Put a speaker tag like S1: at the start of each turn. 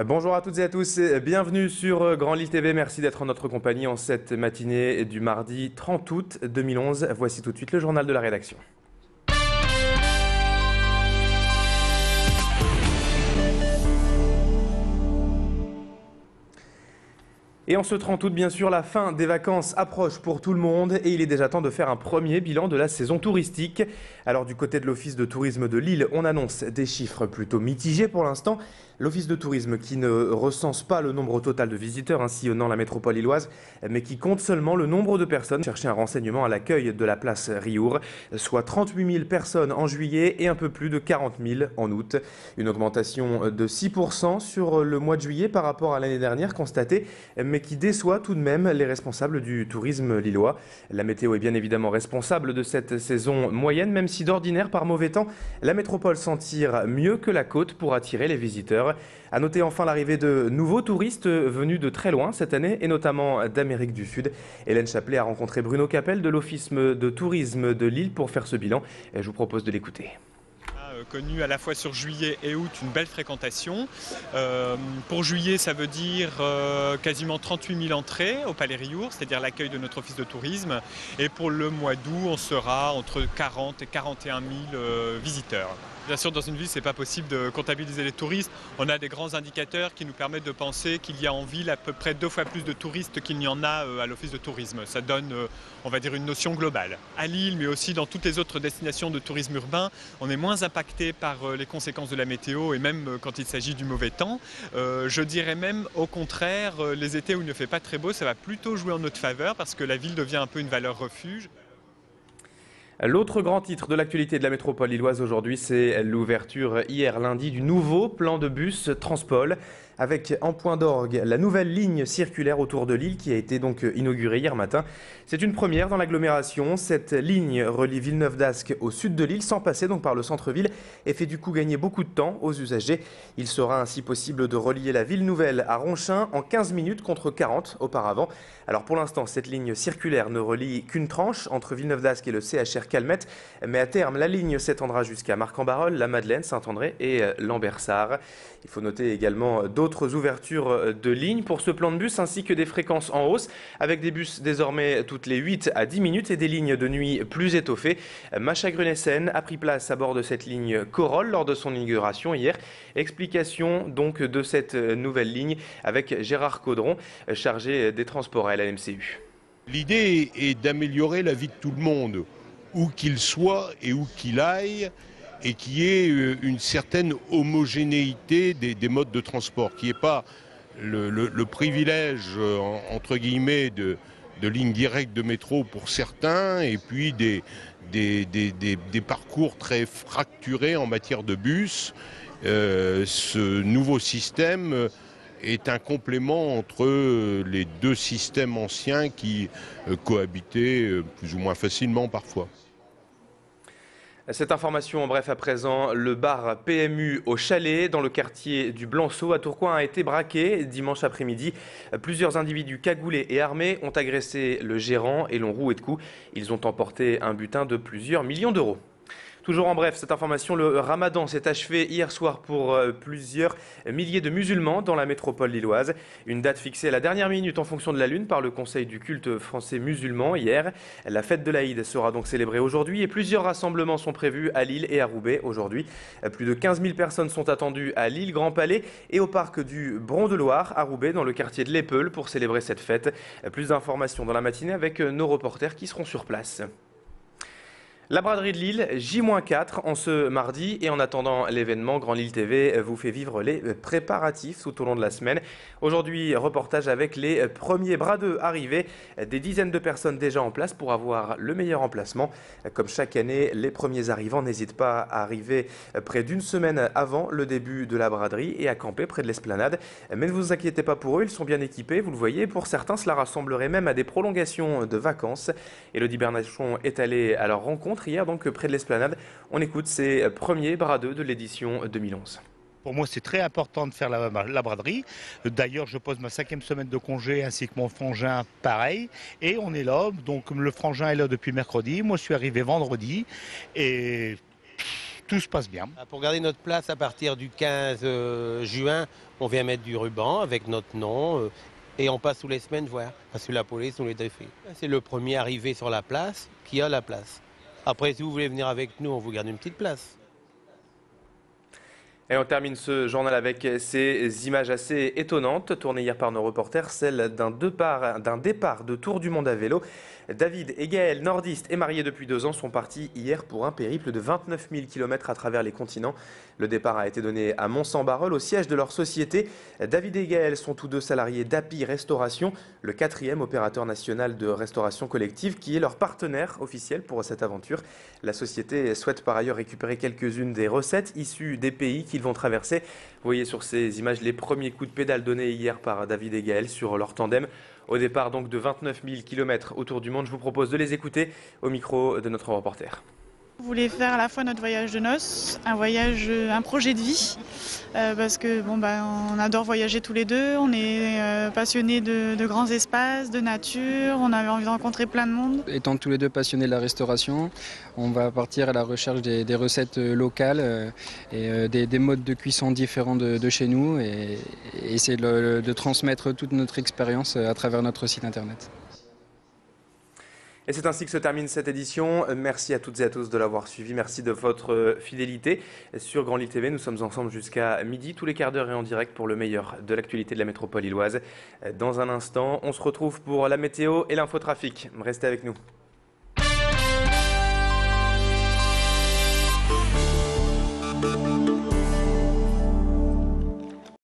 S1: Bonjour à toutes et à tous, et bienvenue sur Grand Lille TV. Merci d'être en notre compagnie en cette matinée du mardi 30 août 2011. Voici tout de suite le journal de la rédaction. Et en ce 30 août, bien sûr, la fin des vacances approche pour tout le monde et il est déjà temps de faire un premier bilan de la saison touristique. Alors du côté de l'Office de tourisme de Lille, on annonce des chiffres plutôt mitigés pour l'instant. L'Office de tourisme qui ne recense pas le nombre total de visiteurs sillonnant la métropole lilloise, mais qui compte seulement le nombre de personnes cherchant un renseignement à l'accueil de la place Riour, soit 38 000 personnes en juillet et un peu plus de 40 000 en août. Une augmentation de 6% sur le mois de juillet par rapport à l'année dernière constatée, mais qui déçoit tout de même les responsables du tourisme lillois. La météo est bien évidemment responsable de cette saison moyenne, même si d'ordinaire, par mauvais temps, la métropole s'en tire mieux que la côte pour attirer les visiteurs. À noter enfin l'arrivée de nouveaux touristes venus de très loin cette année, et notamment d'Amérique du Sud. Hélène Chaplet a rencontré Bruno Capel de l'Office de tourisme de Lille pour faire ce bilan. Je vous propose de l'écouter.
S2: Connu à la fois sur juillet et août une belle fréquentation. Pour juillet, ça veut dire quasiment 38 000 entrées au Palais Riour, c'est-à-dire l'accueil de notre office de tourisme. Et pour le mois d'août, on sera entre 40 et 41 000 visiteurs. Bien sûr, dans une ville, ce n'est pas possible de comptabiliser les touristes. On a des grands indicateurs qui nous permettent de penser qu'il y a en ville à peu près 2 fois plus de touristes qu'il n'y en a à l'office de tourisme. Ça donne, on va dire, une notion globale. À Lille, mais aussi dans toutes les autres destinations de tourisme urbain, on est moins impacté par les conséquences de la météo et même quand il s'agit du mauvais temps. Je dirais même au contraire, les étés où il ne fait pas très beau, ça va plutôt jouer en notre faveur parce que la ville devient un peu une valeur refuge.
S1: L'autre grand titre de l'actualité de la métropole lilloise aujourd'hui, c'est l'ouverture hier lundi du nouveau plan de bus Transpol, avec en point d'orgue la nouvelle ligne circulaire autour de Lille qui a été donc inaugurée hier matin. C'est une première dans l'agglomération. Cette ligne relie Villeneuve-d'Ascq au sud de Lille sans passer donc par le centre-ville et fait du coup gagner beaucoup de temps aux usagers. Il sera ainsi possible de relier la ville nouvelle à Ronchin en 15 minutes contre 40 auparavant. Alors pour l'instant, cette ligne circulaire ne relie qu'une tranche entre Villeneuve-d'Ascq et le CHR Calmette, mais à terme, la ligne s'étendra jusqu'à Marc-en-Barœul, la Madeleine, Saint-André et Lambersart. Il faut noter également d'autres ouvertures de lignes pour ce plan de bus ainsi que des fréquences en hausse avec des bus désormais toutes les 8 à 10 minutes et des lignes de nuit plus étoffées. Macha Grunessen a pris place à bord de cette ligne Corolle lors de son inauguration hier. Explication donc de cette nouvelle ligne avec Gérard Caudron, chargé des transports à la MCU.
S3: L'idée est d'améliorer la vie de tout le monde, où qu'il soit et où qu'il aille, et qui ait une certaine homogénéité des modes de transport, qui n'est pas le privilège, entre guillemets, de lignes directes de métro pour certains, et puis des parcours très fracturés en matière de bus. Ce nouveau système est un complément entre les deux systèmes anciens qui cohabitaient plus ou moins facilement parfois.
S1: Cette information, en bref, à présent, le bar PMU au Chalet, dans le quartier du Blanceau, à Tourcoing, a été braqué dimanche après-midi. Plusieurs individus cagoulés et armés ont agressé le gérant et l'ont roué de coups. Ils ont emporté un butin de plusieurs millions d'euros. Toujours en bref, cette information, le ramadan s'est achevé hier soir pour plusieurs milliers de musulmans dans la métropole lilloise. Une date fixée à la dernière minute en fonction de la lune par le Conseil du culte français musulman hier. La fête de l'Aïd sera donc célébrée aujourd'hui et plusieurs rassemblements sont prévus à Lille et à Roubaix aujourd'hui. Plus de 15 000 personnes sont attendues à Lille, Grand Palais et au parc du Bron-de-Loire à Roubaix dans le quartier de l'Épeule pour célébrer cette fête. Plus d'informations dans la matinée avec nos reporters qui seront sur place. La braderie de Lille, J-4 en ce mardi et en attendant l'événement, Grand Lille TV vous fait vivre les préparatifs tout au long de la semaine. Aujourd'hui, reportage avec les premiers bradeux arrivés, des dizaines de personnes déjà en place pour avoir le meilleur emplacement. Comme chaque année, les premiers arrivants n'hésitent pas à arriver près d'une semaine avant le début de la braderie et à camper près de l'esplanade. Mais ne vous inquiétez pas pour eux, ils sont bien équipés, vous le voyez. Pour certains, cela rassemblerait même à des prolongations de vacances. Elodie Bernachon est allée à leur rencontre hier, donc près de l'esplanade. On écoute ces premiers bradeux de l'édition 2011.
S4: Pour moi, c'est très important de faire la braderie. D'ailleurs, je pose ma 5e semaine de congé ainsi que mon frangin, pareil. Et on est là. Donc, le frangin est là depuis mercredi. Moi, je suis arrivé vendredi. Et tout se passe bien.
S5: Pour garder notre place à partir du 15 juin, on vient mettre du ruban avec notre nom et on passe tous les semaines voir, parce que la police nous les défait. C'est le premier arrivé sur la place qui a la place. Après, si vous voulez venir avec nous, on vous garde une petite place.
S1: Et on termine ce journal avec ces images assez étonnantes, tournées hier par nos reporters, celle d'un départ de tour du monde à vélo. David et Gaël, nordistes et mariés depuis 2 ans, sont partis hier pour un périple de 29 000 km à travers les continents. Le départ a été donné à Mont-Saint-Barreul, au siège de leur société. David et Gaël sont tous deux salariés d'API Restauration, le 4e opérateur national de restauration collective, qui est leur partenaire officiel pour cette aventure. La société souhaite par ailleurs récupérer quelques-unes des recettes issues des pays qu'ils vont traverser. Vous voyez sur ces images les premiers coups de pédale donnés hier par David et Gaël sur leur tandem. Au départ donc de 29 000 km autour du monde, je vous propose de les écouter au micro de notre reporter.
S6: On voulait faire à la fois notre voyage de noces, un projet de vie, parce que on adore voyager tous les deux, on est passionnés de grands espaces, de nature, on avait envie de rencontrer plein de monde.
S7: Étant tous les deux passionnés de la restauration, on va partir à la recherche des recettes locales et des modes de cuisson différents de chez nous et essayer de transmettre toute notre expérience à travers notre site internet.
S1: Et c'est ainsi que se termine cette édition. Merci à toutes et à tous de l'avoir suivi. Merci de votre fidélité. Sur Grand Lille TV, nous sommes ensemble jusqu'à midi, tous les quarts d'heure et en direct pour le meilleur de l'actualité de la métropole lilloise. Dans un instant, on se retrouve pour la météo et l'infotrafic. Restez avec nous.